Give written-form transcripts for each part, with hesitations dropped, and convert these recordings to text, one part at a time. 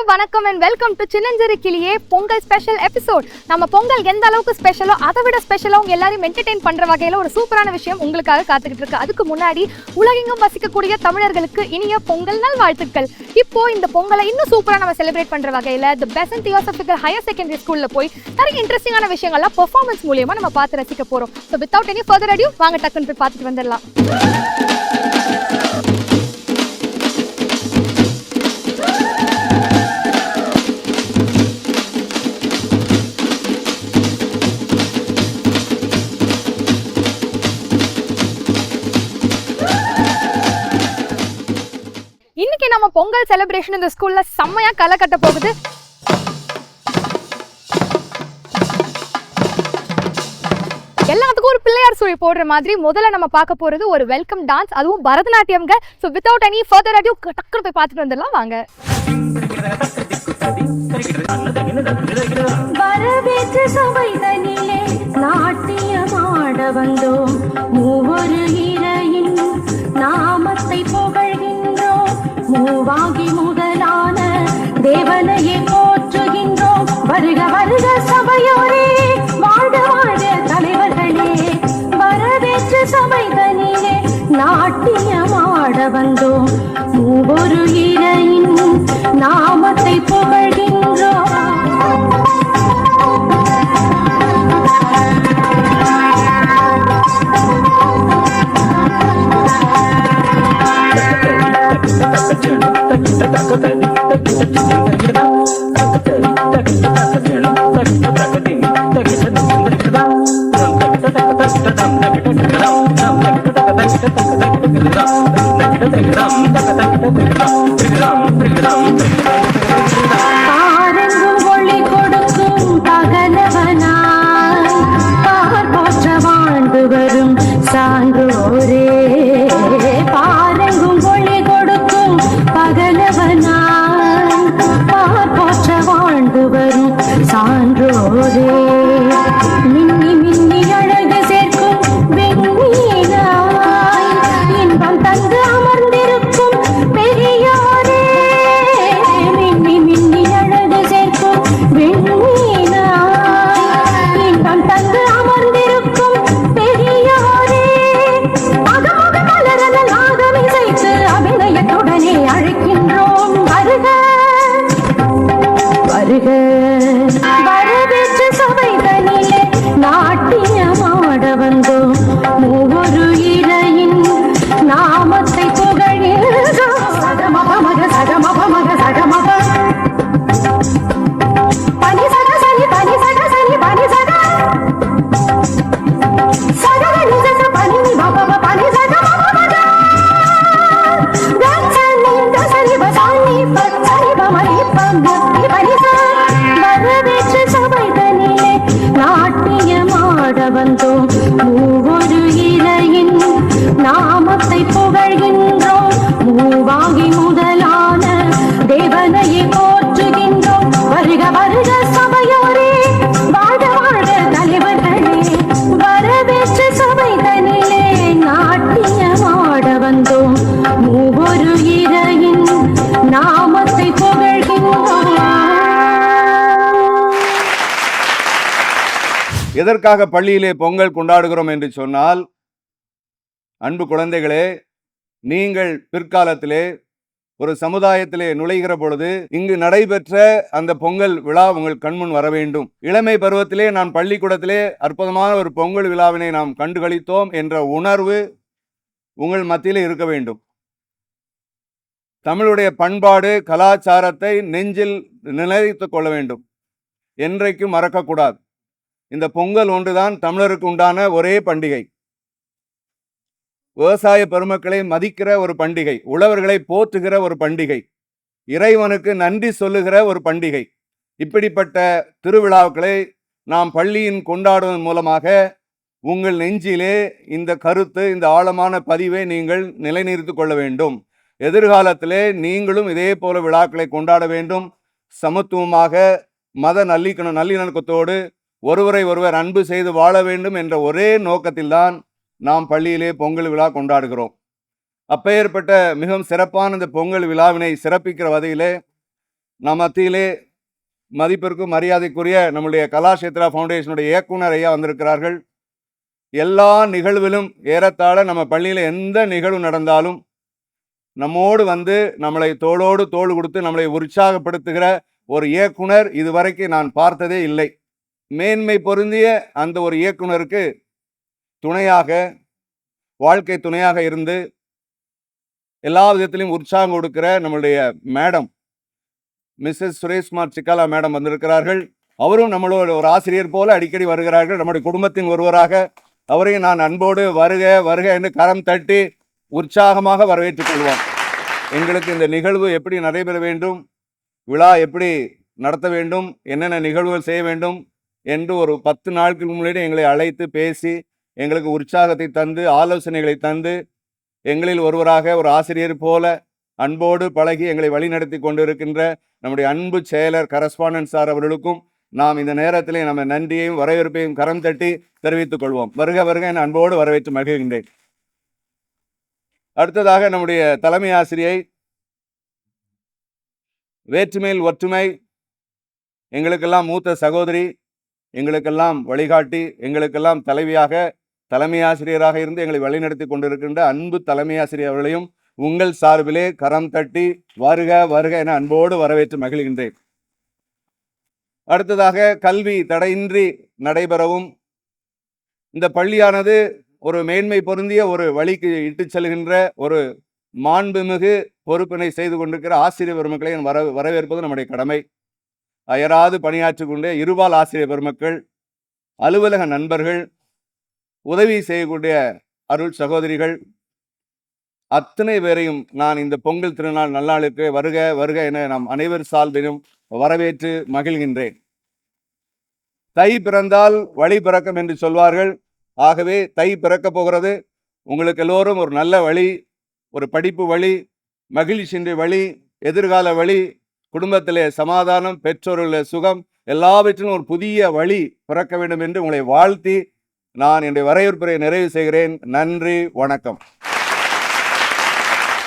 வணக்கம் and welcome to சின்னஞ்சிறு கிளியே பொங்கல் ஸ்பெஷல் எபிசோட். நம்ம பொங்கல் எந்த அளவுக்கு ஸ்பெஷலோ அதை விட ஸ்பெஷலாக உங்க எல்லாரையும் என்டர்டெயின் பண்ற வகையில் ஒரு சூப்பரான விஷயம் உங்களுக்காக காத்துக்கிட்டு இருக்கு. அதுக்கு முன்னாடி உலகெங்கும் வசிக்கக்கூடிய தமிழர்களுக்கு இனிய பொங்கல் நல்வாழ்த்துக்கள். இப்போ இந்த பொங்கலை இன்னும் சூப்பராக நம்ம செலிப்ரேட் பண்ற வகையில் தி பெசன்ட் தியோசபிக்கல் ஹையர் செகண்டரி ஸ்கூல்ல போய் நிறைய இன்ட்ரெஸ்டிங்கான விஷயங்கள்லாம் பெர்ஃபார்மன்ஸ் மூலியமா நம்ம பார்த்து ரசிக்க போறோம். So without any further adieu வாங்க டக்குன்னு போய் பார்த்துட்டு வந்துடலாம். இன்னைக்கு நம்ம பொங்கல் செலிப்ரேஷன் இந்த ஸ்கூல்ல செம்மையா களை கட்ட போகுது. எல்லாத்துக்கும் ஒரு பிள்ளையார் சுழி போடுற மாதிரி முதல்ல நம்ம பார்க்க போறது ஒரு வெல்கம் டான்ஸ், அதுவும் பரதநாட்டியம்ங்க. So without any further adieu டக்குனு போய் பார்த்துட்டு வந்துடலாம் வாங்க. வரவேற்று சபைதனிலே நாட்டியமாட வந்தோம், மூவொரு இறையின் நாமத்தை புகழ்கின்றோம், மூவாகி முதலான தேவனையே போற்றுகின்றோம். வருக வருக சபையோரே, வாழ்க வாழ்க தலைவர்களே. வரவேற்று சபைதனிலே நாட்டியமாட வந்தோம், மூவொரு இறையின் நாமத்தை புகழ்கின்றோம். பாரெங்கும் ஒளி கொடுக்கும் பகலவனாய், பார் போற்ற வாழ்ந்து வரும் சான்றோரே. பாரெங்கும் ஒளி கொடுக்கும் பகலவனாய், பார் போற்ற வாழ்ந்து வரும் சான்றோரே. மின்னி மின்னி அழகு சேர்க்கும் வெண்ணீராய், இன்பம் தந்து அமர்ந்திருக்கும் பெரியாரே. மின்னி மின்னி அழகு சேர்க்கும் வெண்ணீராய், இன்பம் தந்து அமர்ந்திருக்கும் பெரியாரே. அகமுக மலரல நாதம் இசைத்து அபிநயத்துடனே அழைக்கின்றோம். வருக வருக. வரவேற்று சபைதனிலே நாட்டியமாட வந்தோம், மூவொரு இறையின் நாமத்தை புகழ்கின்றோம். சகமபமக சகமபமக சகமப பனி சக சனி பனி சக சனி பனி சக சக நி சக பனி நி பப பனி சக பப கச்சனி தசனி பசானி பச்சனி பமனி பம்பி பனி ச. வரவேற்று சபைதனிலே நாட்டியமாட வந்தோம், மூவொரு இறையின் நாமத்தை புகழ்கின்றோம், மூவாகி முதலான தேவனையே போற்றுகின்றோம். வருக வருக சபையோரே, வாழ்க வாழ்க தலைவர்களே. வரவேற்று சபைதனிலே நாட்டியமாட வந்தோம், மூவொரு இறையின் நாமத்தை புகழ்கின்றோம். எதற்காக பள்ளியிலே பொங்கல் கொண்டாடுகிறோம் என்று சொன்னால், அன்பு குழந்தைகளே, நீங்கள் பிற்காலத்திலே ஒரு சமுதாயத்திலே நுழைகிற பொழுது இங்கு நடைபெற்ற அந்த பொங்கல் விழா உங்கள் கண்முன் வர வேண்டும். இளமை பருவத்திலே நான் பள்ளிக்கூடத்திலே அற்புதமான ஒரு பொங்கல் விழாவினை நாம் கண்டுகளித்தோம் என்ற உணர்வு உங்கள் மத்தியிலே இருக்க வேண்டும். தமிழுடைய பண்பாடு கலாச்சாரத்தை நெஞ்சில் நிலைத்துக் கொள்ள வேண்டும், என்றைக்கும் மறக்கக்கூடாது. இந்த பொங்கல் ஒன்றுதான் தமிழருக்கு உண்டான ஒரே பண்டிகை. விவசாய பெருமக்களை மதிக்கிற ஒரு பண்டிகை, உழவர்களை போற்றுகிற ஒரு பண்டிகை, இறைவனுக்கு நன்றி சொல்லுகிற ஒரு பண்டிகை. இப்படிப்பட்ட திருவிழாக்களை நாம் பள்ளியின் கொண்டாடுவதன் மூலமாக உங்கள் நெஞ்சிலே இந்த கருத்து, இந்த ஆழமான பதிவை நீங்கள் நிலைநிறுத்திக் கொள்ள வேண்டும். எதிர்காலத்திலே நீங்களும் இதே போல விழாக்களை கொண்டாட வேண்டும். சமத்துவமாக மத நல்லிணக்கத்தோடு ஒருவரை ஒருவர் அன்பு செய்து வாழ வேண்டும் என்ற ஒரே நோக்கத்தில்தான் நாம் பள்ளியிலே பொங்கல் விழா கொண்டாடுகிறோம். அப்பேற்பட்ட மிகவும் சிறப்பான இந்த பொங்கல் விழாவினை சிறப்பிக்கிற வகையிலே நம் மத்தியிலே மதிப்பிற்கும் மரியாதைக்குரிய நம்முடைய கலாஷேத்ரா ஃபவுண்டேஷனுடைய இயக்குனர் ஐயா வந்திருக்கிறார்கள். எல்லா நிகழ்விலும் ஏறத்தாழ நம்ம பள்ளியில் எந்த நிகழ்வு நடந்தாலும் நம்மோடு வந்து நம்மளை தோளோடு தோள் கொடுத்து நம்மளை உற்சாகப்படுத்துகிற ஒரு இயக்குனர் இதுவரைக்கும் நான் பார்த்ததே இல்லை. மேன்மை பொருந்திய அந்த ஒரு இயக்குனருக்கு துணையாக, வாழ்க்கை துணையாக இருந்து எல்லா விதத்திலையும் உற்சாகம் கொடுக்கிற நம்மளுடைய மேடம் மிஸ்ஸஸ் சுரேஷ்குமார் சிக்காலா மேடம் வந்திருக்கிறார்கள். அவரும் நம்மளோட ஒரு ஆசிரியர் போல அடிக்கடி வருகிறார்கள். நம்முடைய குடும்பத்தின் ஒருவராக அவரையும் நான் அன்போடு வருக வருக என்று கரம் தட்டி உற்சாகமாக வரவேற்றுக் கொள்வோம். எங்களுக்கு இந்த நிகழ்வு எப்படி நடைபெற வேண்டும், விழா எப்படி நடத்த வேண்டும், என்னென்ன நிகழ்வுகள் செய்ய வேண்டும் என்று ஒரு 10 நாட்களுக்கு முன்னாடி எங்களை அழைத்து பேசி எங்களுக்கு உற்சாகத்தை தந்து ஆலோசனைகளை தந்து எங்களில் ஒருவராக ஒரு ஆசிரியர் போல அன்போடு பழகி எங்களை வழிநடத்தி கொண்டிருக்கின்ற நம்முடைய அன்பு செயலர் கரஸ்பாண்டன்ட் சார் அவர்களுக்கும் நாம் இந்த நேரத்திலே நம்ம நன்றியையும் வரவேற்பையும் கரம் தட்டி தெரிவித்துக் கொள்வோம். வருக வருக என அன்போடு வரவேற்று மகிழ்கின்றேன். அடுத்ததாக நம்முடைய தலைமை ஆசிரியை, வேற்றுமையில் ஒற்றுமை, எங்களுக்கெல்லாம் மூத்த சகோதரி, எங்களுக்கெல்லாம் வழிகாட்டி, எங்களுக்கெல்லாம் தலைமை ஆசிரியராக இருந்து எங்களை வழிநடத்தி கொண்டிருக்கின்ற அன்பு தலைமை ஆசிரியர் அவர்களையும் உங்கள் சார்பிலே கரம் தட்டி வருக வருக என அன்போடு வரவேற்று மகிழ்கின்றேன். அடுத்ததாக கல்வி தடையின்றி நடைபெறவும் இந்த பள்ளியானது ஒரு மேன்மை பொருந்திய ஒரு வழிக்கு இட்டு செல்கின்ற ஒரு மாண்புமிகு பொறுப்பினை செய்து கொண்டிருக்கிற ஆசிரியர் பெருமக்களை வரவேற்பது நம்முடைய கடமை. அயராது பணியாற்றி கொண்டே இருபால் ஆசிரியர் பெருமக்கள், அலுவலக நண்பர்கள், உதவி செய்யக்கூடிய அருள் சகோதரிகள் அத்தனை பேரையும் நான் இந்த பொங்கல் திருநாள் நல்லாளுக்கு வருக வருக என நாம் அனைவர் சார்பிலும் வரவேற்று மகிழ்கின்றேன். தை பிறந்தால் வழி பிறக்கும் என்று சொல்வார்கள். ஆகவே தை பிறக்க போகிறது. உங்களுக்கு எல்லோரும் ஒரு நல்ல வழி, ஒரு படிப்பு வழி, மகிழ்ச்சியின் வழி, எதிர்கால வழி, குடும்பத்திலே சமாதானம், பெற்றோர்களே சுகம், எல்லாவற்றிலும் ஒரு புதிய வழி பிறக்க வேண்டும் என்று உங்களை வாழ்த்தி நான் என்னுடைய வரவேற்புரை நிறைவு செய்கிறேன். நன்றி, வணக்கம்.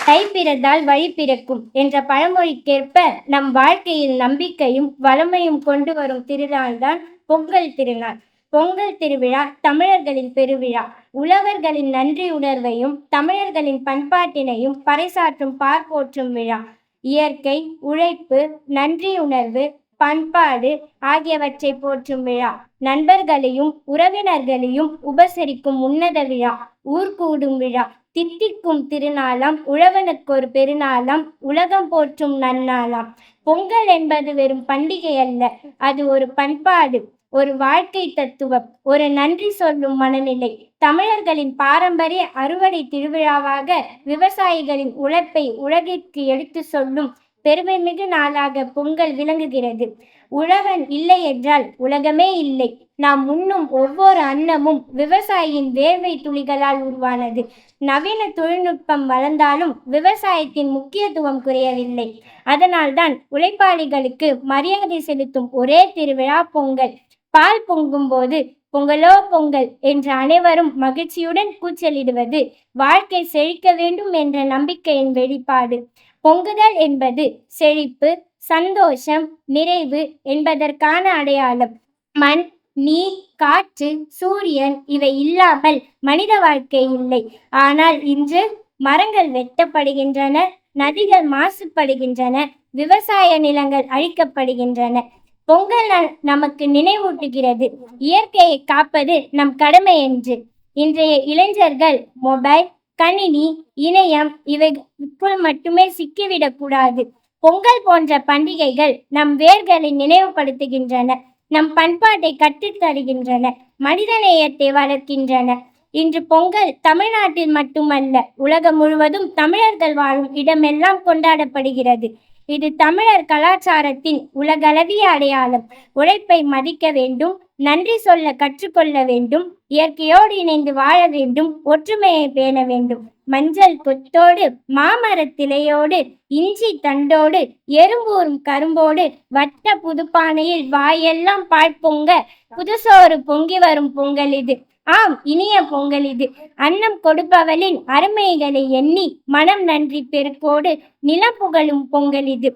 தை பிறந்தால் வழி பிறக்கும் என்ற பழமொழிக்கேற்ப நம் வாழ்க்கையில் நம்பிக்கையும் வளமையும் கொண்டு வரும் திருநாள்தான் பொங்கல் திருநாள். பொங்கல் திருவிழா தமிழர்களின் பெருவிழா. உழவர்களின் நன்றி உணர்வையும் தமிழர்களின் பண்பாட்டினையும் பறைசாற்றும் பார்ப்போற்றும் விழா. இயற்கை, உழைப்பு, நன்றி உணர்வு, பண்பாடு ஆகியவற்றை போற்றும் விழா. நண்பர்களையும் உறவினர்களையும் உபசரிக்கும் உன்னத விழா. ஊர்கூடும் விழா. தித்திக்கும் திருநாளாம், உழவனுக்கு ஒரு பெருநாளாம், உலகம் போற்றும் நன்னாளாம். பொங்கல் என்பது வெறும் பண்டிகை அல்ல, அது ஒரு பண்பாடு, ஒரு வாழ்க்கை தத்துவம், ஒரு நன்றி சொல்லும் மனநிலை. தமிழர்களின் பாரம்பரிய அறுவடை திருவிழாவாக விவசாயிகளின் உழைப்பை உலகிற்கு எடுத்து சொல்லும் பெருமைமிகு நாளாக பொங்கல் விளங்குகிறது. உழவன் இல்லை என்றால் உலகமே இல்லை. நாம் உண்ணும் ஒவ்வொரு அன்னமும் விவசாயியின் வேர்வை துளிகளால் உருவானது. நவீன தொழில்நுட்பம் வளர்ந்தாலும் விவசாயத்தின் முக்கியத்துவம் குறையவில்லை. அதனால்தான் உழைப்பாளிகளுக்கு மரியாதை செலுத்தும் ஒரே திருவிழா பொங்கல். பால் பொங்கும் போது பொங்கலோ பொங்கல் என்று அனைவரும் மகிழ்ச்சியுடன் கூச்சலிடுவது வாழ்க்கை செழிக்க வேண்டும் என்ற நம்பிக்கையின் வெளிப்பாடு. பொங்குதல் என்பது செழிப்பு, சந்தோஷம், நிறைவு என்பதற்கான அடையாளம். மண், நீர், காற்று, சூரியன் இவை இல்லாமல் மனித வாழ்க்கை இல்லை. ஆனால் இன்று மரங்கள் வெட்டப்படுகின்றன, நதிகள் மாசுபடுகின்றன, விவசாய நிலங்கள் அழிக்கப்படுகின்றன. பொங்கல் நமக்கு நினைவூட்டுகிறது இயற்கையை காப்பது நம் கடமை என்று. இன்றைய இளைஞர்கள் மொபைல், கணினி, இணையம் இவைக்குள் மட்டுமே சிக்கிவிடக்கூடாது. பொங்கல் போன்ற பண்டிகைகள் நம் வேர்களை நினைவுபடுத்துகின்றன, நம் பண்பாட்டை கற்றுத்தருகின்றன, மனிதநேயத்தை வளர்க்கின்றன. இன்று பொங்கல் தமிழ்நாட்டில் மட்டுமல்ல, உலகம் முழுவதும் தமிழர்கள் வாழும் இடமெல்லாம் கொண்டாடப்படுகிறது. இது தமிழர் கலாச்சாரத்தின் உலகளவிய அடையாளம். உழைப்பை மதிக்க வேண்டும், நன்றி சொல்ல கற்றுக்கொள்ள வேண்டும், இயற்கையோடு இணைந்து வாழ வேண்டும், ஒற்றுமையை பேண வேண்டும். மஞ்சள் கொத்தோடு, மாமரத்திலையோடு, இஞ்சி தண்டோடு, எறும்பூரும் கரும்போடு, வட்ட புதுப்பானையில் வாயெல்லாம் பால் பொங்க புதுசோறு பொங்கி வரும் பொங்கல் இது. ஆம், இனிய பொங்கல் இது. அன்னம் கொடுப்பவளின் அருமைகளை எண்ணி மனம் நன்றி பெருக்கோடு நிலம் புகழும் பொங்கல் இது.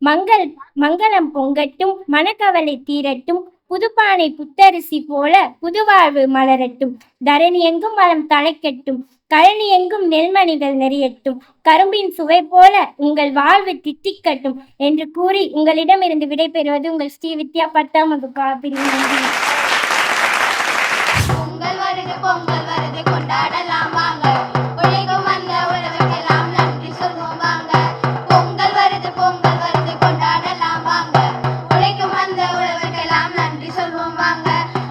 மங்களம் பொங்கட்டும், மனக்கவலை தீரட்டும், புதுப்பானை புத்தரிசி போல புதுவாழ்வு மலரட்டும், தரணி எங்கும் வளம் தழைக்கட்டும், கழனி எங்கும் நெல்மணிகள் நெறியட்டும், கரும்பின் சுவை போல உங்கள் வாழ்வு தித்திக்கட்டும் என்று கூறி உங்களிடமிருந்து விடைபெறுவது உங்கள் ஸ்ரீ வித்யா 10ஆம் வகுப்பு பிரிவு. நன்றி. பொங்கல் வருது கொண்டாடலாம் வாங்க, உலகம் வந்த உறவுக்கெல்லாம் நன்றி சொல்வோம் வாங்க. பொங்கல் வருது கொண்டாடலாம் வாங்க, உலகம் வந்த உறவுக்கெல்லாம் நன்றி சொல்வோம் வாங்க.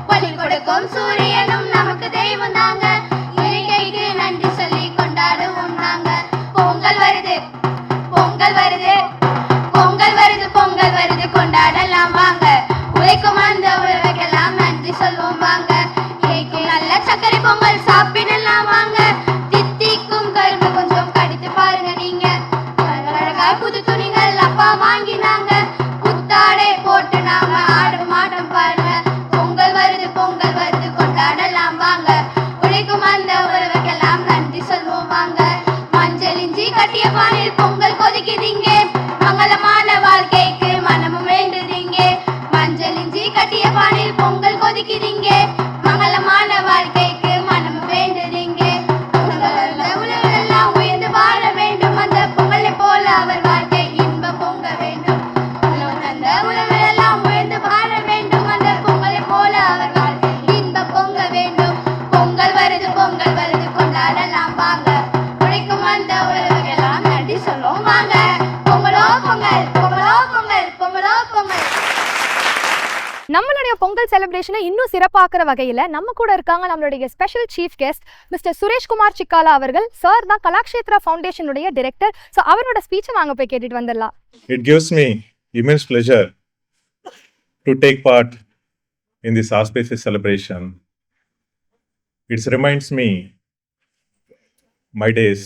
பலி கொடுக்கும் சூரியனும் நமக்கு தெய்வம் தாங்க, இயற்கைக்கு நன்றி சொல்லி கொண்டாடுவோம் நாங்க. பொங்கல் வருது கொண்டாடலாம் வாங்க, உழைக்கும் அந்த உறவுக்கெல்லாம் நன்றி சொல்வோம் வாங்க. நல்ல சக்கரை பொங்கல் சாப்பிடலாம் வாங்க, தித்திக்கும் கரும்பு கொஞ்சம் கடித்து பாருங்க நீங்க. அழகாய் புது துணிகள் அப்பா வாங்கினாங்க, புத்தாடை போட்டு நாம ஆடும் ஆட்டம் பாருங்க. பொங்கல் வருது கொண்டாடலாம் வாங்க, உழைக்கும் அந்த உறவுக்கெல்லாம் நன்றி சொல்வோம் வாங்க. மஞ்சள் இஞ்சி கட்டிய பானையில் பொங்கல் கொதிக்குதீங்க, மங்களமான வாழ்க்கைக்கு மனமும் வேண்டுதீங்க. மஞ்சள் இஞ்சி கட்டிய பானையில் பொங்கல் கொதிக்குதீங்க, மங்களமான வாழ்க்கைக்கு மனம் வேண்டுதீங்க. உலகெல்லாம் உயர்ந்து வாழ வேண்டும், அந்த பொங்கலை போல அவர் வாழ்க்கை இன்ப பொங்க வேண்டும். அந்த உலகெல்லாம் உயர்ந்து வாழ வேண்டும், அந்த பொங்கலை போல அவர் வாழ்க்கை இன்ப பொங்க வேண்டும். பொங்கல் வருது கொண்டாடலாம் வாங்க, உழைக்கும் அந்த உலகெல்லாம் நன்றி சொல்லுவோம் வாங்க. பொங்கலோ பொங்கல், பொங்கலோ பொங்கல், பொங்கலோ பொங்கல். நம்மளுடைய பொங்கல் செலிப்ரேஷனை இன்னும் சிறப்பாக்குற வகையில் நம்ம கூட இருக்காங்க நம்மளுடைய special chief guest mister Sureshkumar Chikkala அவர்கள். சார் தான் கலாக்ஷேத்ரா ஃபவுண்டேஷனுடைய டைரக்டர். ஸோ அவரோட ஸ்பீச்சை வாங்க போய் கேட்டுட்டு வந்துடலாம். It gives me immense pleasure to take part in this auspicious celebration. It reminds me my days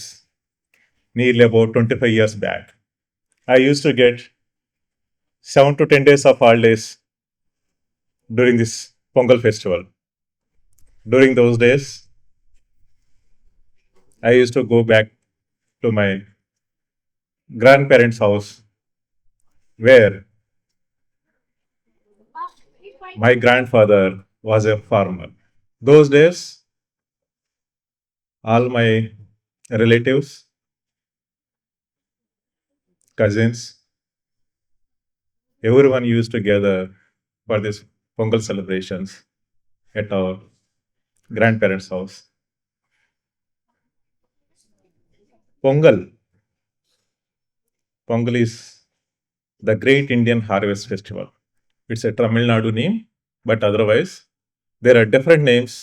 nearly about 25 years back. I used to get 7 to 10 days of holidays during this Pongal festival. During those days, I used to go back to my grandparents' house where my grandfather was a farmer. Those days, all my relatives, cousins, everyone used to gather for this Pongal celebrations at our grandparents' house. Pongal is the great Indian harvest festival. It's a Tamil Nadu name, but otherwise there are different names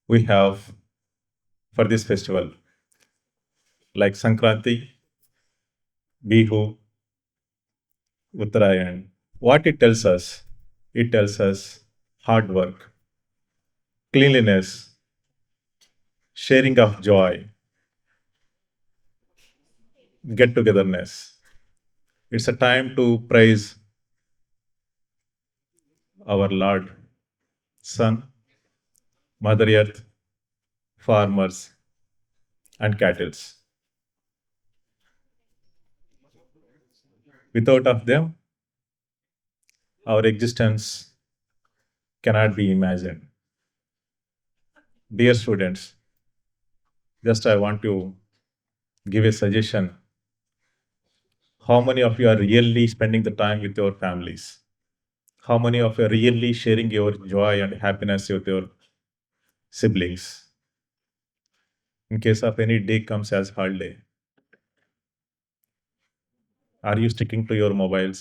we have for this festival, like Sankranti, Bihu, Uttarayan. What it tells us? It tells us hard work, cleanliness, sharing of joy, get-togetherness. It's a time to praise our Lord, Sun, Mother Earth, farmers, and cattle. Without of them, our existence cannot be imagined. Dear students, just I want to give a suggestion. How many of you are really spending the time with your families? How many of you are really sharing your joy and happiness with your siblings? In case of any day comes as holiday, are you sticking to your mobiles?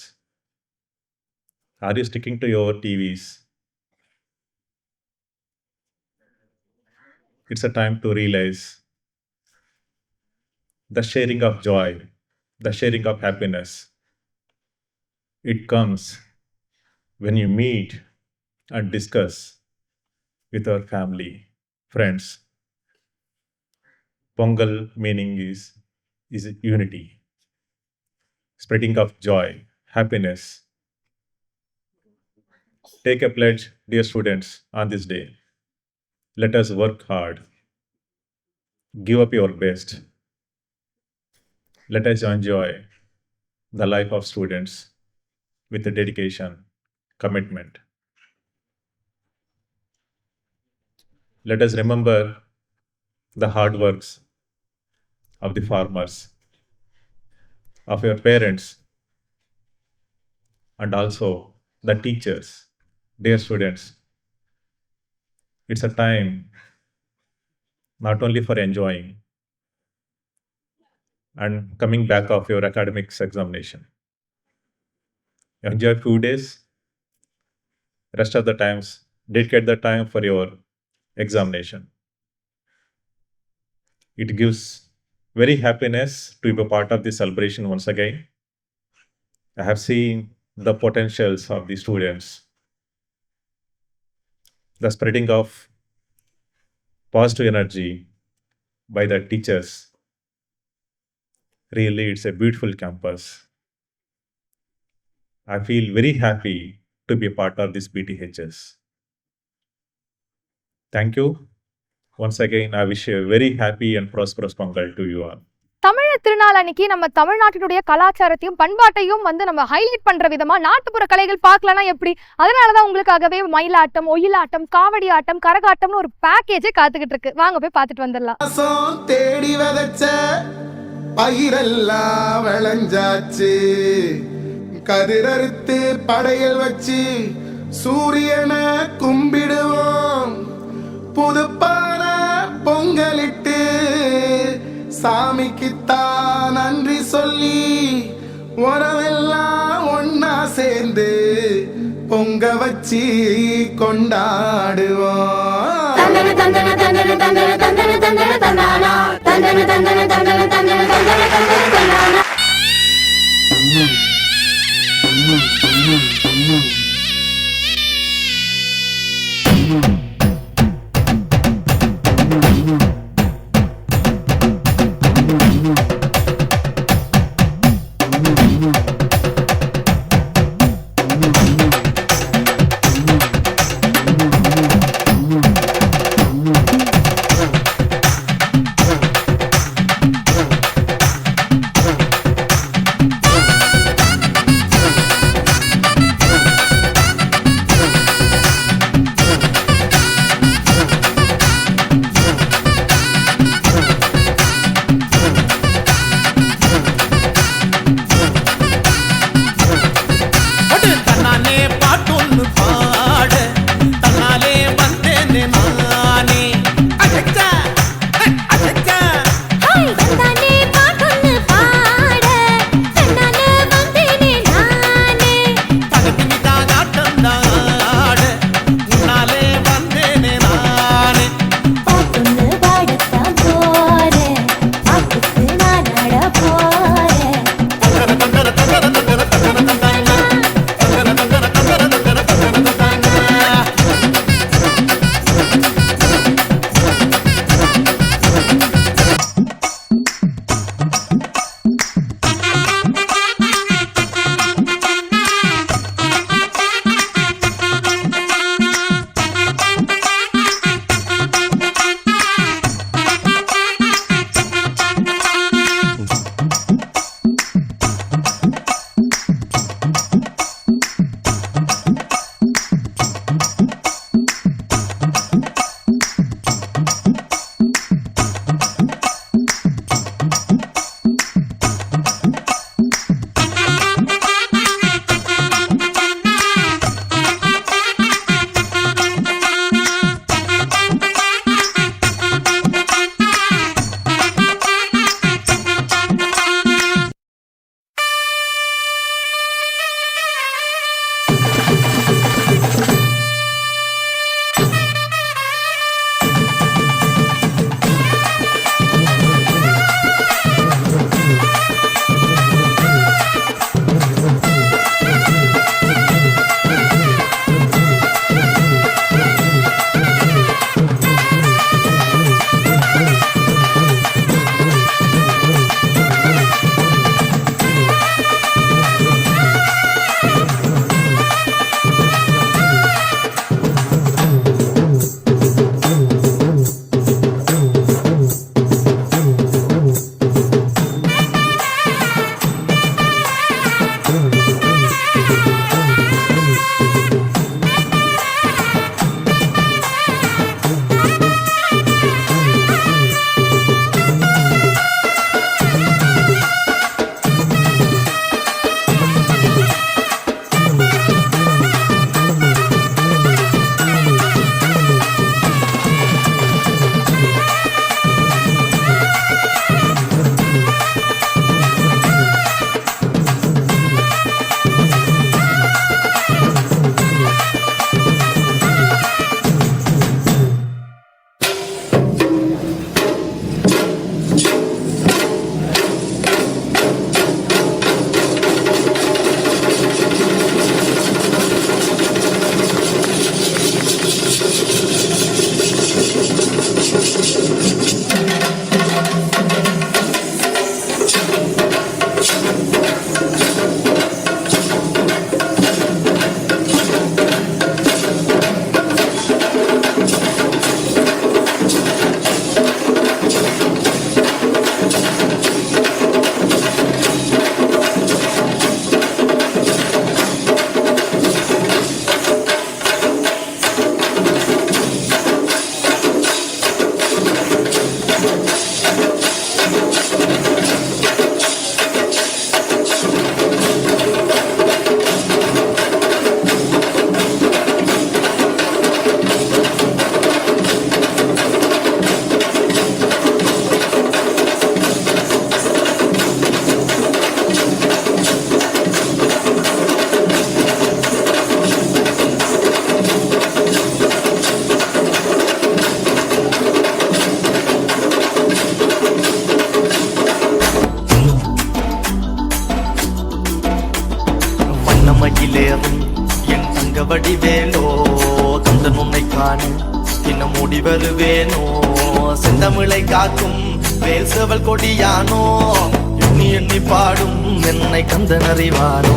Are you sticking to your TVs? It's a time to realize the sharing of joy, the sharing of happiness. It comes when you meet and discuss with our family, friends. Pongal meaning is unity, spreading of joy, happiness. Take a pledge, dear students, on this day. Let us work hard. Give up your best. Let us enjoy the life of students with the dedication, commitment. Let us remember the hard works of the farmers, of your parents, and also the teachers. Dear students, it's a time not only for enjoying and coming back of your academics examination. Enjoy few days, rest of the times, dedicate the time for your examination. It gives very happiness to be a part of the celebration once again. I have seen the potentials of the students, the spreading of positive energy by the teachers. Really, it's a beautiful campus. I feel very happy to be a part of this BTHS. Thank you. Once again, I wish a very happy and prosperous Pongal to you all. தமிழர் திருநாள் அன்னைக்கு நம்ம தமிழ்நாட்டினுடைய கலாச்சாரத்தையும் பண்பாட்டையும் நம்ம highlight பண்ற விதமா நாட்டுப்புற கலைகள் பார்க்கலன்னா எப்படி? அதனாலதான் உங்களுக்காகவே மயிலாட்டம், ஒயிலாட்டம், காவடி ஆட்டம், கரகாட்டம்னு ஒரு பேக்கேஜே காத்துக்கிட்டு இருக்கு. வாங்க போய் பார்த்துட்டு வந்துடலாம். தேடி விதைச்ச பயிரெல்லாம் விளைஞ்சாச்சு, கதிரறுத்து படையல் வச்சு சூரியனை கும்பிடுவோம், புதுப்பான பொங்கலிட்டு சாமிக்குத்தான் நன்றி சொல்லி உறவெல்லாம் ஒன்னா சேர்ந்து பொங்க வச்சு கொண்டாடுவோம். தந்தன தந்தன தந்தன தந்தன தந்தன தந்தன தந்தானா, தந்தன தந்தன தந்தன தந்தன தந்தன தந்தன தந்தானா. ஓடி வருவேனோ செந்தமிழை காக்கும் வேல் செவல் கொடியானோ எண்ணி எண்ணி பாடும் என்னை கந்தன் அறிவானோ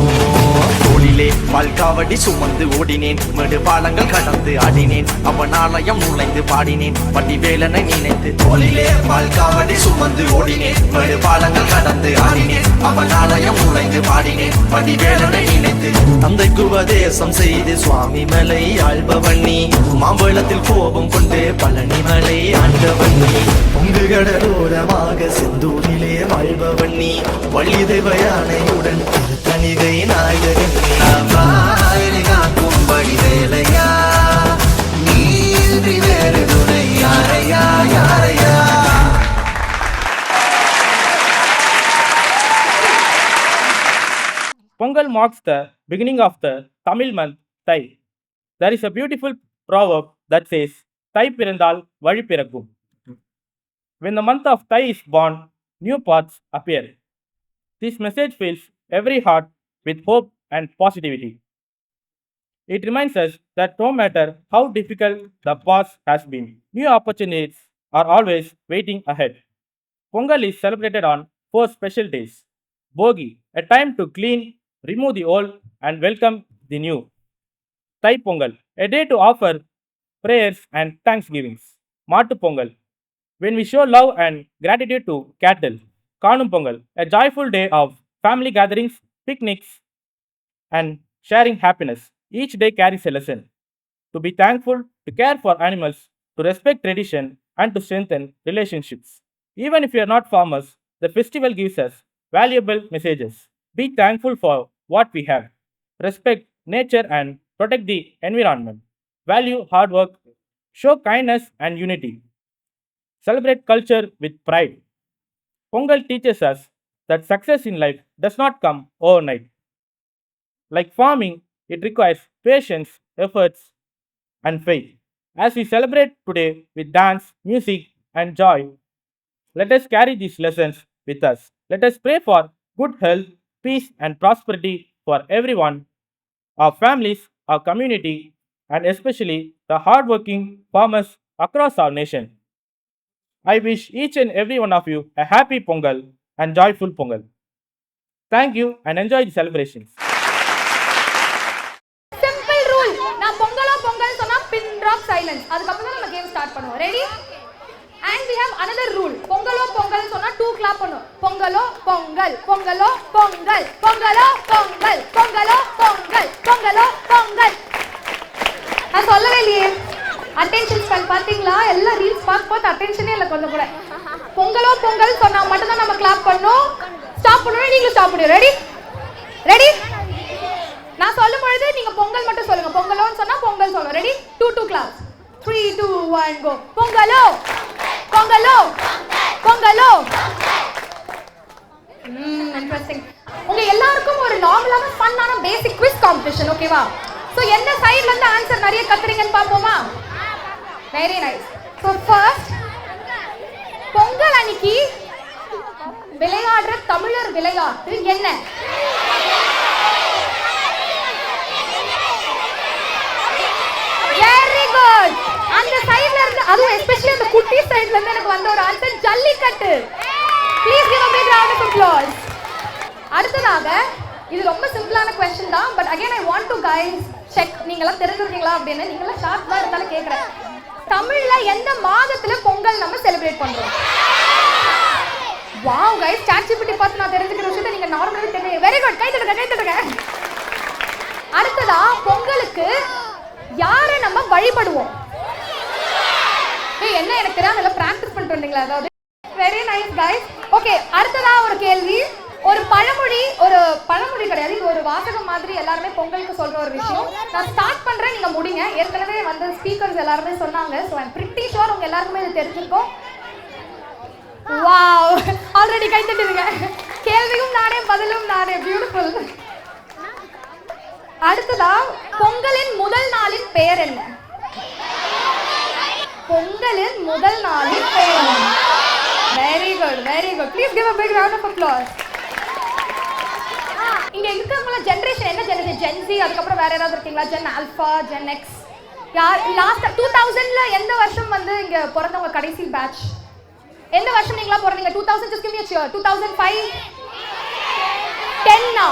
தோளிலே பால்காவடி சுமந்து ஓடினேன் மேடு பாலங்கள் கடந்து ஆடினேன் அவன் ஆலயம் நுழைந்து பாடினேன் வடிவேலனை நினைத்து தோளிலே பால்காவடி சுமந்து ஓடினேன் மேடு பாலங்கள் கடந்து ஆடினேன் அவன் ஆலயம் நுழைந்து பாடினேன் வடிவேலனை நினைத்து தந்தைக்கு உபதேசம் செய்து சுவாமி மலை ஆள்பவன் நீ மாம்பழத்தில் கோபம் கொண்டு பழனி மலை ஆண்டவன் நீ பொங்கு கடலோரமாக செந்தூரிலே வாழ்பவன் நீ வள்ளி தேவயானையுடன் திருத்தணிகை நாயகன் காக்கும் வடிவேலையா நீ வேறு துணை யாரையா யாரையா. Pongal marks the beginning of the Tamil month Thai. There is a beautiful proverb that says, Thai pirandal vazhi pirakkum. When the month of Thai is born, new paths appear. This message fills every heart with hope and positivity. It reminds us that no matter how difficult the past has been, new opportunities are always waiting ahead. Pongal is celebrated on 4 special days. Bogi, a time to clean, remove the old and welcome the new. Thai Pongal, a day to offer prayers and thanksgivings. Matu Pongal, when we show love and gratitude to cattle. Kanum Pongal, a joyful day of family gatherings, picnics, and sharing happiness. Each day carries a lesson. To be thankful, to care for animals, to respect tradition, and to strengthen relationships. Even if we are not farmers, the festival gives us valuable messages. Be thankful for what we have. Respect nature and protect the environment. Value hard work. Show kindness and unity. Celebrate culture with pride. Pongal teaches us that success in life does not come overnight. Like farming, it requires patience, efforts, and faith. As we celebrate today with dance, music, and joy, let us carry these lessons with us. Let us pray for good health, peace, and prosperity for everyone, our families, our community, and especially the hardworking farmers across our nation. I wish each and every one of you a happy Pongal and joyful Pongal. Thank you and enjoy the celebrations. Simple rule. நான் பொங்கலோ பொங்கல் சொன்னா pin drop silence. அதுக்கப்புறம் தான் நம்ம game start பண்ணுவோம். Ready? And we have another rule. பொங்கலோ பொங்கல் சொன்னா 2 clap பண்ணுவோம். பொங்கலோ பொங்கல், பொங்கலோ பொங்கல், பொங்கலோ பொங்கல், பொங்கலோ பொங்கல், பொங்கலோ பொங்கல். நான் சொல்லவே இல்லையே. அட்டென்ஷன் ஸ்பெல் பாத்தீங்களா? எல்லாம் ரீல்ஸ் பார்த்து அட்டென்ஷனே இல்லை கொஞ்சம் கூட. பொங்கலோ பொங்கல் சொன்னா மட்டும் தான் நம்ம கிளாப் பண்ணோம். ஸ்டாப் பண்ணுவோம். நீங்களும் ஸ்டாப் பண்ணுங்க. ரெடி? ரெடி? நான் சொல்லும் பொழுது நீங்க பொங்கல் மட்டும் சொல்லுங்க. பொங்கலோன்னு சொன்னா பொங்கல் சொல்லுங்க. ரெடி? 2 கிளாப். 3 2 1 go. பொங்கலோ பொங்கலோ பொங்கலோ. இன்ட்ரஸ்டிங். உங்க எல்லாருக்கும் ஒரு நார்மலான ஃபன்னான பேசிக் குவிஸ் காம்படிஷன், ஓகேவா? சோ எந்த சைடுல இருந்து ஆன்சர் நிறைய கத்துறீங்கன்னு பாப்போமா? Very nice. So first, Pongal அன்னைக்கு விளையாடுற தமிழர் விளையாட்டு என்ன? Very good. அந்த சைடுல இருந்து, அதுவும் எஸ்பெஷலி அந்த குட்டி சைடுல இருந்து எனக்கு வந்த ஒரு answer jallikattu. Please give a big round of applause. அடுத்ததாக, இது ரொம்ப சிம்பிளான क्वेश्चन தான், but again I want to guys check நீங்க எல்லாம் தெரிஞ்சிருக்கீங்களா அப்படினு. நீங்க எல்லாம் ஷார்ப்பா இருந்தாலும் கேக்குறேன். தமிழ்ல எந்த மாதத்துல பொங்கல் நம்ம செலிப்ரேட் பண்றோம்? வாவ் கைஸ், ChatGPT பார்த்து நான் தெரிஞ்சுக்கிற விஷயத்தை நீங்க நார்மலாவே தெரியும். Very good. கை தட்டுங்க, கை தட்டுங்க. அடுத்ததா, பொங்கலுக்கு யாரை நம்ம வழிபடுவோம்? என்ன எனக்கு தெரியாம எல்லாம் பிராக்டிஸ் பண்ணிட்டு வந்தீங்களா? அதாவது வெரி நைஸ் கைஸ். ஓகே, அடுத்ததா ஒரு கேள்வி. ஒரு பழமொழி கிடையாது, இது ஒரு வாசகம் மாதிரி எல்லாருமே பொங்கலுக்கு சொல்ற ஒரு விஷயம். நான் ஸ்டார்ட் பண்றேன், நீங்க முடிங்க. ஏற்கனவே வந்து ஸ்பீக்கர்ஸ் எல்லாருமே சொன்னாங்க. ஸோ ஐம் பிரிட்டி ஷுர் உங்க எல்லாருக்குமே இது தெரிஞ்சிருக்கும். வாவ், ஆல்ரெடி கை தட்டுங்க. கேள்வியும் நானே, பதிலும் நானே. பியூட்டிஃபுல். அடுத்ததா, பொங்கலின் முதல் நாளின் பெயர் என்ன? பொங்கலின் முதல் நாளின் பெயர் என்ன? Very good, very good. Please give a big round of applause. இங்க இருக்கிறவங்கள ஜெனரேஷன் என்ன ஜெனரேஷன்? ஜென் Z, அதுக்கப்புறம் வேற ஏதாவது இருக்கீங்களா? ஜென் ஆல்பா, ஜென் எக்ஸ், யார் லாஸ்ட் 2000ல எந்த வருஷம் வந்து இங்க பிறந்தவங்க கடைசி பேட்ச்? எந்த வருஷம் நீங்களா பிறந்தீங்க? 2000 just give me a cheer. 2005 10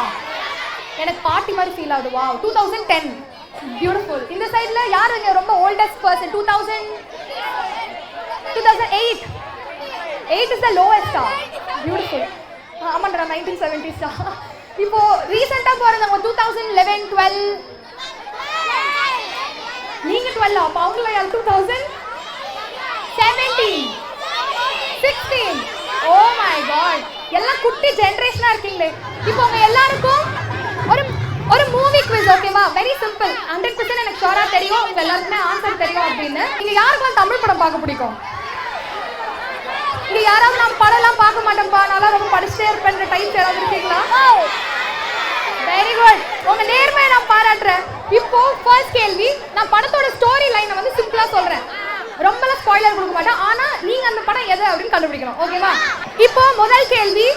எனக்கு பாட்டி மாதிரி ஃபீல் ஆகுது. Wow 2010 beautiful. இந்த சைடுல யார் இங்க ரொம்ப oldest person? 2008 8 is the lowest. Beautiful. ஆமாண்டா 1970s. இப்போ ரீசெண்டா பிறந்தவங்க 2011 12 நீங்க 12 அப்ப அவங்கள யார் 2017 16 ஓ மை காட் எல்லாம் குட்டி ஜெனரேஷனா இருக்கீங்களே. இப்போ உங்க எல்லாருக்கும் ஒரு மூவி குவிஸ் ஓகேவா? Very simple. 100% எனக்கு ஷோரா தெரியும், உங்க எல்லாருக்குமே ஆன்சர் தெரியும் அப்படின்னு. நீங்க யாருக்கும் தமிழ் படம் பார்க்க பிடிக்கும்? இங்க யாராவது நான் படம்லாம் பார்க்க மாட்டேன்ப்பா, நான் ரொம்ப படிச்சுட்டே இருப்பேன்ற டைப் யாராவது இருக்கீங்களா? Very good. உங்க நேர்மையை நான் பாராட்டுறேன். இப்போ ஃபர்ஸ்ட் கேள்வி, நான் படத்தோட ஸ்டோரி லைனை வந்து சிம்பிளா சொல்றேன், ரொம்பலாம் ஸ்பாயிலர் கொடுக்க மாட்டேன். ஆனா நீங்க அந்த படம் எது அப்படின்னு கண்டுபிடிக்கணும் ஓகேவா? இப்போ முதல் கேள்வி,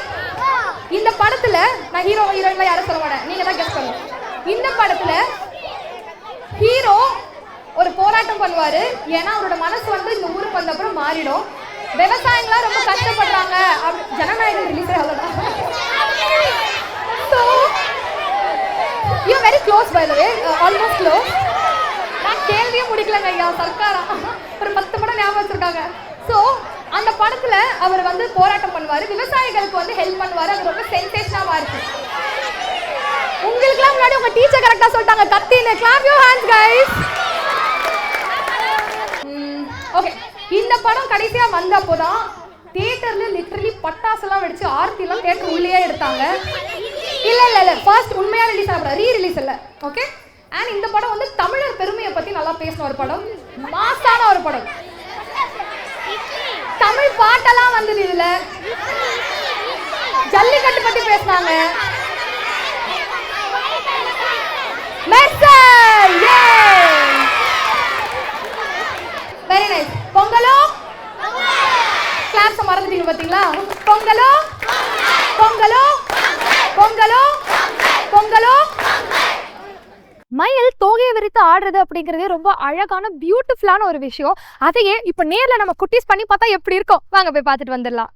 இந்த படத்துல நான் ஹீரோ ஹீரோயின்ல யாரும் சொல்ல மாட்டேன், நீங்க தான் கெஸ் பண்ணணும். இந்த படத்துல ஹீரோ ஒரு போராட்டம் பண்ணுவாரு, ஏன்னா அவரோட மனசு வந்து இந்த ஊருக்கு வந்த அப்புறம் மாறிடும். விவசாயிகளாம் ரொம்ப கஷ்டப்படுறாங்க. ஜனநாயகம் ரிலீஸ் ஆகலாம். So you are very close by the way, almost close. நான் கேள்வியே முடிக்கலங்க ஐயா, சர்க்காரா ஒரு 10 படம் ஞாபகம் வச்சிருக்காங்க. ஸோ அந்த படத்துல அவர் வந்து போராட்டம் பண்ணுவாரு, விவசாயிகளுக்கு வந்து ஹெல்ப் பண்ணுவாரு. அது ரொம்ப சென்சேஷனாக இருக்கு. உங்களுக்குலாம் முன்னாடி உங்க டீச்சர் கரெக்டா சொல்லிட்டாங்க கத்தின்னு. Clap your hands guys. Okay, இந்த படம் கடைசியா வந்தப்போதான் தியேட்டர்ல லிட்டரலி பட்டாசுலாம் வெடிச்சு ஆர்த்திலாம் தியேட்டர் உள்ளே எடுத்தாங்க. இல்ல ஃபர்ஸ்ட் உண்மையா ரிலீஸ் ஆகல, ரீ ரிலீஸ் இல்ல. ஓகே, அண்ட் இந்த படம் வந்து தமிழர் பெருமையை பத்தி நல்லா பேசின ஒரு படம், மாசான ஒரு படம். தமிழ் பாட்டெல்லாம் வந்தது இதுல. ஜல்லிக்கட்டு பத்தி பேசினாங்க. Very nice. பொங்கலோ கிளாப்ஸ் மறந்துட்டீங்க பாத்தீங்களா? பொங்கலோ பொங்கலோ பொங்கலோ பொங்கலோ. மயில் தோகையை விரித்து ஆடுறது அப்படிங்கிறதே ரொம்ப அழகான பியூட்டிஃபுல்லான ஒரு விஷயம். அதையே இப்போ நேரில் நம்ம குட்டீஸ் பண்ணி பார்த்தா எப்படி இருக்கும்? வாங்க போய் பார்த்துட்டு வந்துடலாம்.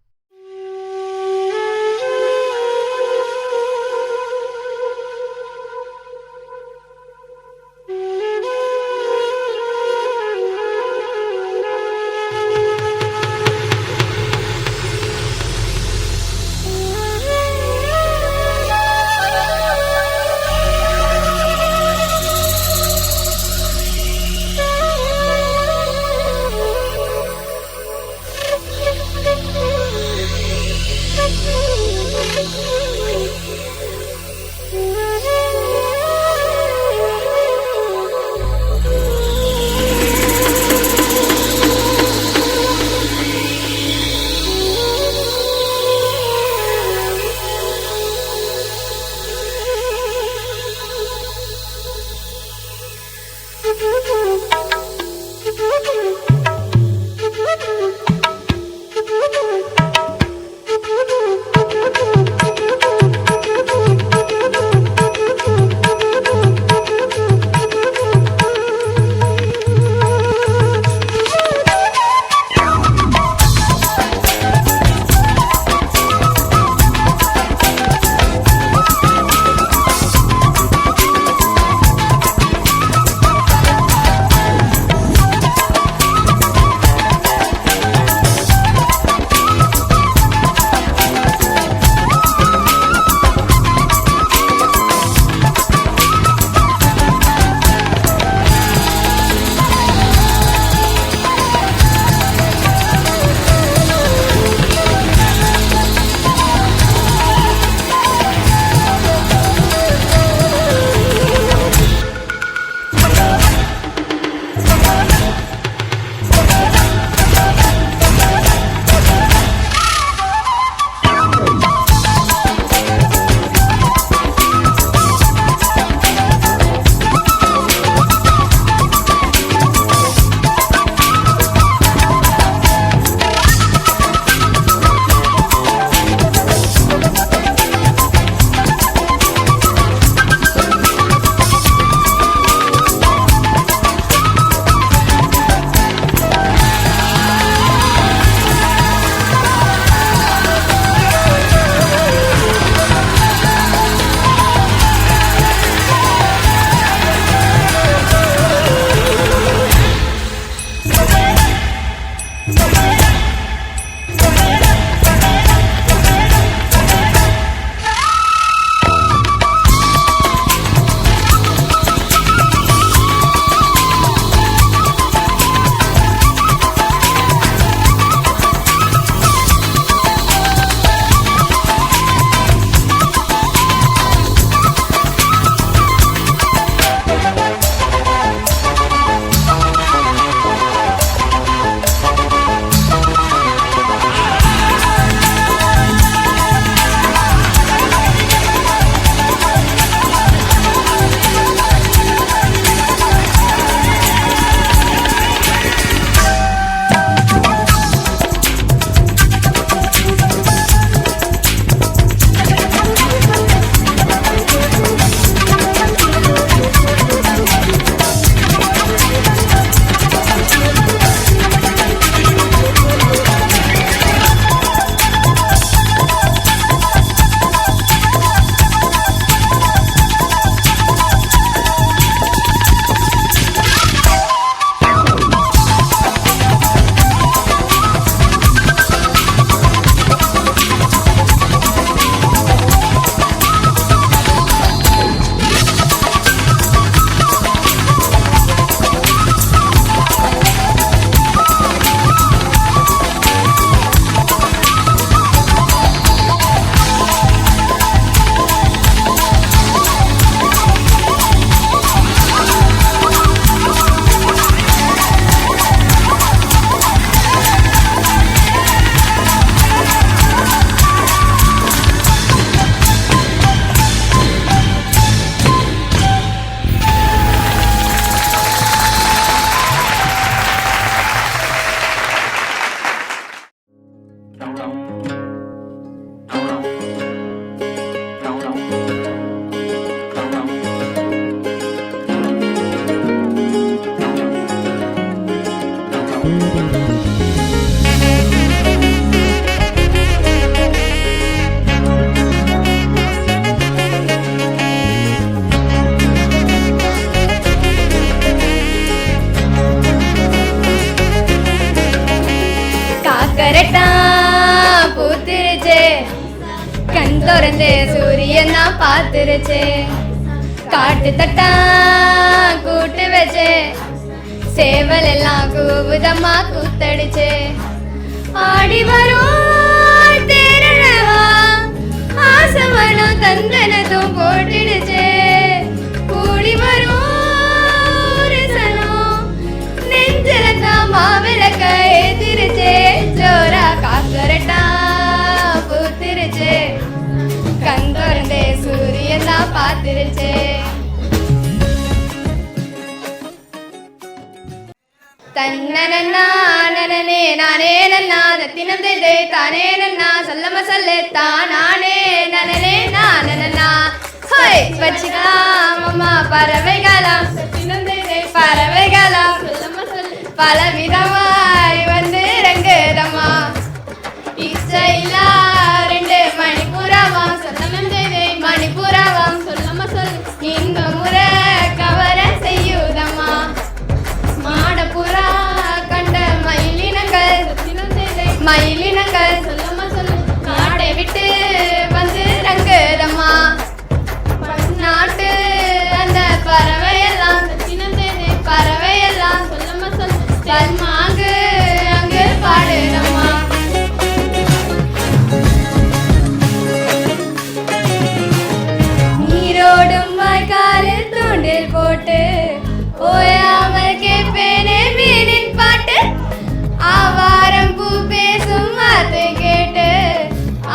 காக்கரட்டா பூத்திருச்சே, கண் திறந்து சூரியன் தான் பார்த்துருச்சு. காட்டு தட்டா கூட்டு வச்சு, சேவல் எல்லாம் கூவுதம்மா கூத்தடிச்சு. ஆடி வரும் தேரழவா, ஆசமனம் தந்தனதும் போட்டுடுச்சு. கூடி வரும் நெஞ்சிலத்தான் மாவிளக்க ஏத்திருச்சு. ஜோரா காக்கரட்டா பூத்திருச்சு, கண் திறந்தே சூரியன் தான் பார்த்துருச்சு. தன்னனன்னா நனனே நானே நன்னா, தத்தினம் தேதே தானே நன்னா, சொல்லம சொல்லு தானே நனனே நானனா. ஹோய் வச்சுக்கலாம் அம்மா பறவைகளாம், தத்தினம் தேதே பறவைகளாம், சொல்லம சொல்லு பல விதமாய் வந்து ரங்குதம்மா. இச்சையில்லா 2 மணிப்புறாவாம், சொல்லமம் தேதே மணிப்புறாவாம், சொல்லம சொல்லு இந்த முறை கவர செய்யுதம்மா. மாடப்புறா கண்ட மயிலினங்கள், மயிலினங்கள் சொல்லமா சொல்லு நாடை விட்டு வந்து ரங்குதம்மா. நாட்டு அந்த பறவையெல்லாம், பறவையெல்லாம் சொல்லமா சொல்லு பல்மாங்கு அங்கு பாடுதம்மா. நீரோடும் வாய்க்காலில் தூண்டில் போட்டு ஓயாமல் கேட்பேனே மீனின் பாட்டு. ஆவாரம் பூ பேசும் வார்த்தை கேட்டு,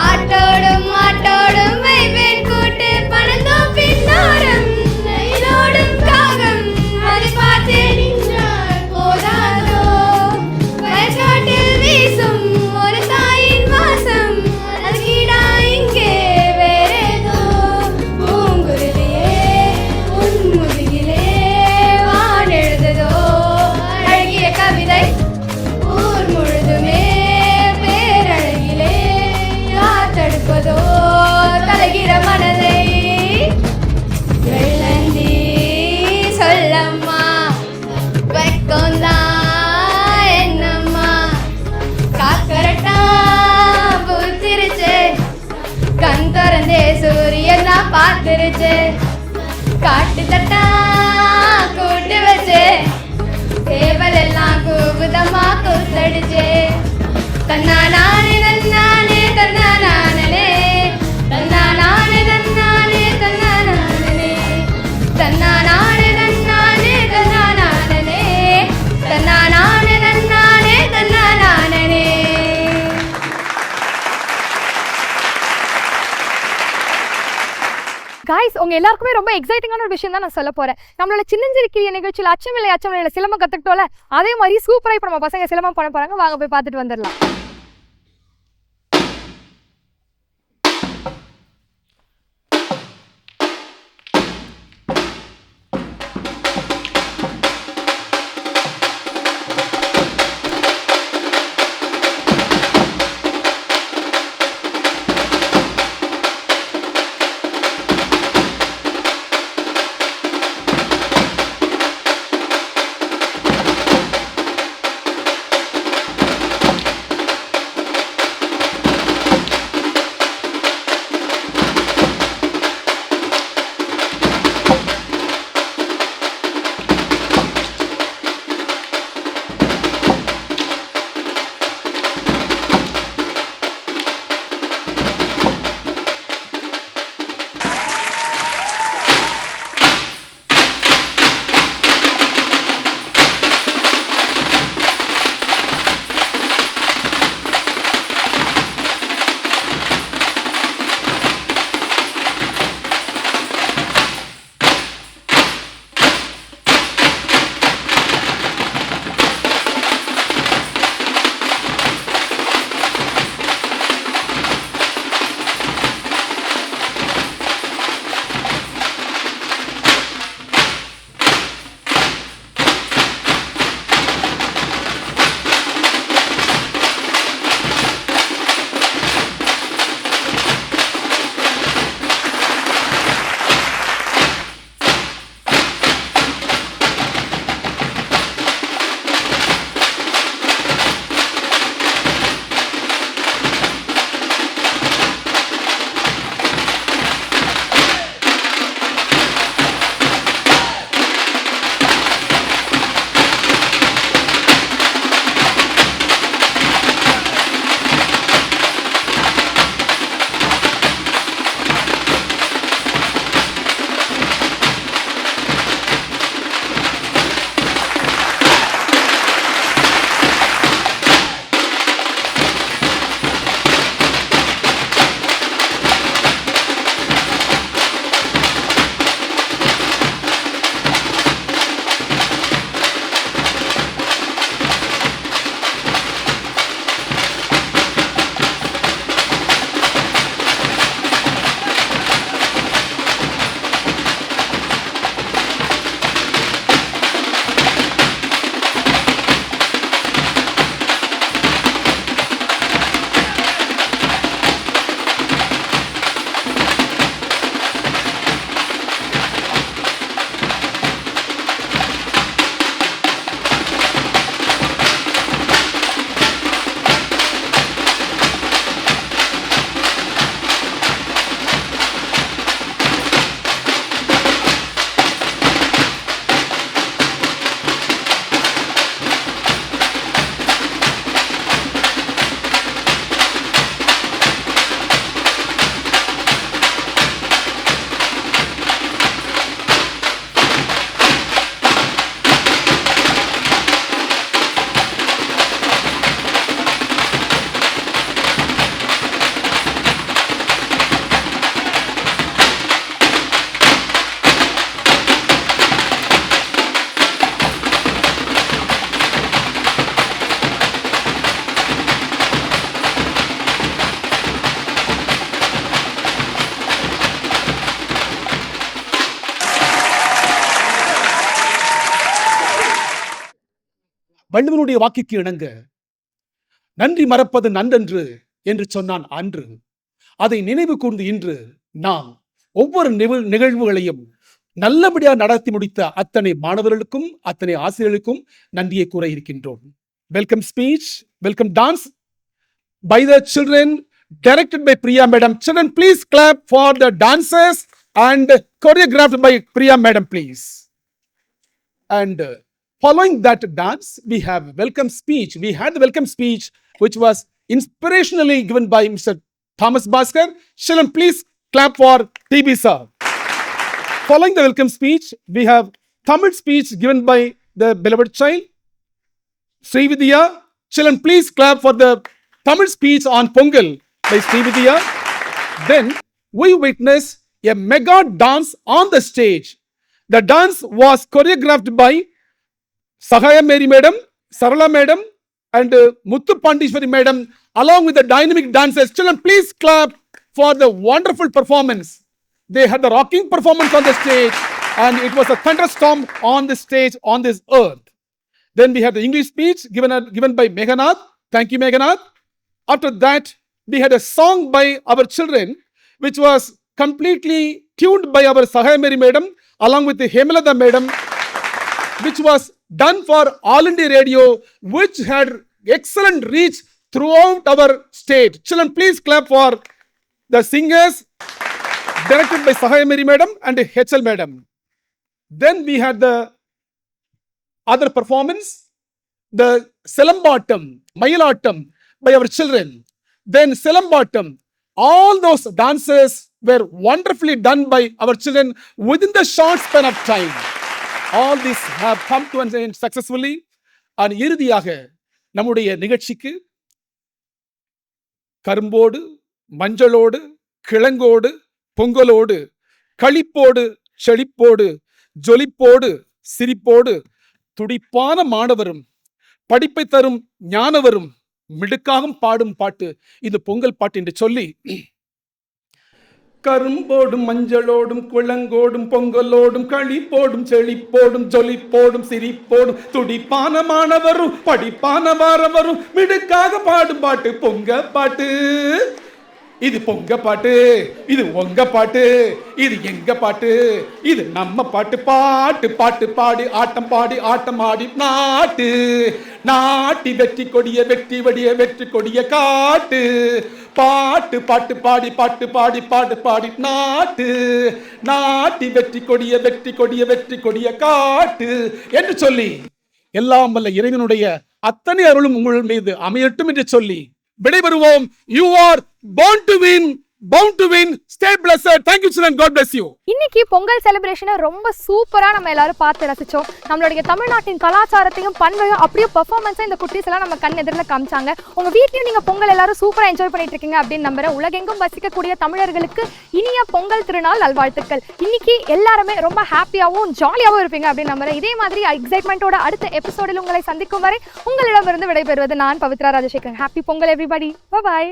ஆட்டோடும் மாட்டோடும் வைப்பேன் கூட்டு. பணந்தோம் பின்னோரம் நயிலோடும் காகம், அதை பார்த்தே நின்றால் போதாதோ. வயக்காட்டில் வீசும் ஒரு தாயின் வாசம், அது கீடா இங்கே வேறேதோ. பூங்குருவியே உன் முதுகிலே எழுதுதோ அழகிய கவிதை, ஊர் முழுதுமே பேரழகிலே யாத்தெடுப்பதோ தலைகிற மனதை. வெள்ளந்தி சொல்லம்மா வெக்கம்தான் என்னம்மா, காக்கரட்டா பூத்திருச்சு, கண் திறந்தே சூரியன் தான் பார்த்துருச்சு. காட்டு தட்டா கூட்டு வச்சு, சேவல் எல்லாம் கூவுதம்மா கூத்தடிச்சு. தன்னா நானே தன்னானே தன்னா நானே, தன்னா நானே தன்னானே தன்னா நானே, தன்னா நானே தன்னானே தன்னா நானே, தன்னா நானே தன்னானே தன்னா நானே. காய்ஸ், உங்க எல்லாருக்குமே ரொம்ப எக்ஸைட்டிங்கான ஒரு விஷயம் தான் நான் சொல்ல போறேன். நம்மளோட சின்னஞ்சிறுக்கிய நிகழ்ச்சியில் அச்சமில்லை சிலம்பம் கத்துக்கிட்டோம்ல, அதே மாதிரி சூப்பரா இப்ப நம்ம பசங்க சிலம்பம் பண்ண போறாங்க. வாங்க போய் பார்த்துட்டு வந்துடலாம். வள்ளுவனுடைய வாக்கிற்கு இணங்க நன்றி மறப்பது நன்றன்று என்று சொன்னான் அன்று. அதை நினைவு கூர்ந்து இன்று நாம் ஒவ்வொரு நிகழ்வுகளையும் நல்லபடியாக நடத்தி முடித்த அத்தனை மாணவர்களுக்கும் அத்தனை ஆசிரியர்களுக்கும் நன்றியை கூற இருக்கின்றோம். Welcome speech, welcome dance by the children directed by Priya Madam. Children, please clap for the dancers and choreographed by Priya Madam, please. And following that dance, we have welcome speech. We had the welcome speech which was inspirationally given by Mr. Thomas Bhaskar. Children, please clap for TB sir. Following the welcome speech, we have Tamil speech given by the beloved child, Srividya. Children, please clap for the Tamil speech on Pongal by Srividya. Then we witnessed a mega dance on the stage. The dance was choreographed by Sahaya Mary Madam, Sarala Madam and Muthu Pandishwari Madam along with the dynamic dancers. Children, please clap for the wonderful performance. They had the rocking performance on the stage and it was a thunderstorm on the stage on this earth. Then we had the English speech given by Meghanath. Thank you, Meghanath. After that, we had a song by our children, which was completely tuned by our Sahaya Mary Madam, along with the Hemalata Madam, which was done for All India Radio, which had excellent reach throughout our state. Children, please clap for the singers, directed by Sahaya Mary Madam and HL Madam. Then we had the other performance, the Selambatam, Mayilatam, by our children. Then Selambatam. All those dances were wonderfully done by our children within the short span of time. All these have come to an end successfully. And இறுதியாக நம்முடைய நிகழ்ச்சிக்கு கரும்போடு, மஞ்சளோடு, கிழங்கோடு, பொங்கலோடு, களிப்போடு, செழிப்போடு, ஜொலிப்போடு, சிரிப்போடு, துடிப்பான மாணவரும், படிப்பை தரும் ஞானவரும், மிடுக்காகும் பாடும் பாட்டு இது பொங்கல் பாட்டு என்று சொல்லி, கரும்போடும் மஞ்சளோடும் குளங்கோடும் பொங்கலோடும் களிப்போடும் செழிப்போடும் ஜொலிப்போடும் சிரிப்போடும் துடிப்பான மாணவரும் படிப்பான வாரவரும் மிடுக்காக பாடும் பாட்டு பொங்க பாட்டு. இது பொங்க பாட்டு, இது உங்க பாட்டு, இது எங்க பாட்டு, இது நம்ம பாட்டு. பாட்டு பாட்டு பாடி ஆட்டம் பாடி ஆட்டம் ஆடி நாட்டு நாட்டி வெற்றி கொடிய வெற்றி வடிய வெற்றி கொடிய காட்டு. பாட்டு பாட்டு பாடி பாட்டு பாடி பாட்டு பாடி நாட்டு நாட்டி வெற்றி கொடிய வெற்றி கொடிய வெற்றி கொடிய காட்டு என்று சொல்லி, எல்லாம் வல்ல இறைவனுடைய அத்தனை அருளும் உங்கள் மீது அமையட்டும் என்று சொல்லி விடைபெறுவோம். You are born to win, bound to win. Stay blessed. Thank you children. God bless you. இன்னைக்கு பொங்கல் செலிப்ரேஷனை ரொம்ப சூப்பரா நம்ம எல்லாரும் பார்த்து ரசிச்சோம். நம்மளுடைய தமிழ்நாட்டின் கலாச்சாரத்தையும் பண்பையும் அப்படியே பெர்ஃபார்மன்ஸா இந்த குட்டீஸ் எல்லாம் நம்ம கண் எதிரில் காமிச்சாங்க. உங்க வீட்லயும் நீங்க பொங்கல் எல்லாரும் சூப்பரா என்ஜாய் பண்ணிட்டு இருக்கீங்க அப்படின்னு நம்புறேன். உலகெங்கும் வசிக்கக்கூடிய தமிழர்களுக்கு இனிய பொங்கல் திருநாள் நல்வாழ்த்துக்கள். இன்னைக்கு எல்லாருமே ரொம்ப ஹாப்பியாவும் ஜாலியாவும் இருப்பீங்க அப்படின்னு நம்புறேன். இதே மாதிரி எக்ஸைட்மெண்டோட அடுத்த எபிசோடில் உங்களை சந்திக்கும் வரை உங்களிடமிருந்து விடைபெறுவது நான் Pavithra Rajasekaran. Happy Pongal everybody. Bye bye.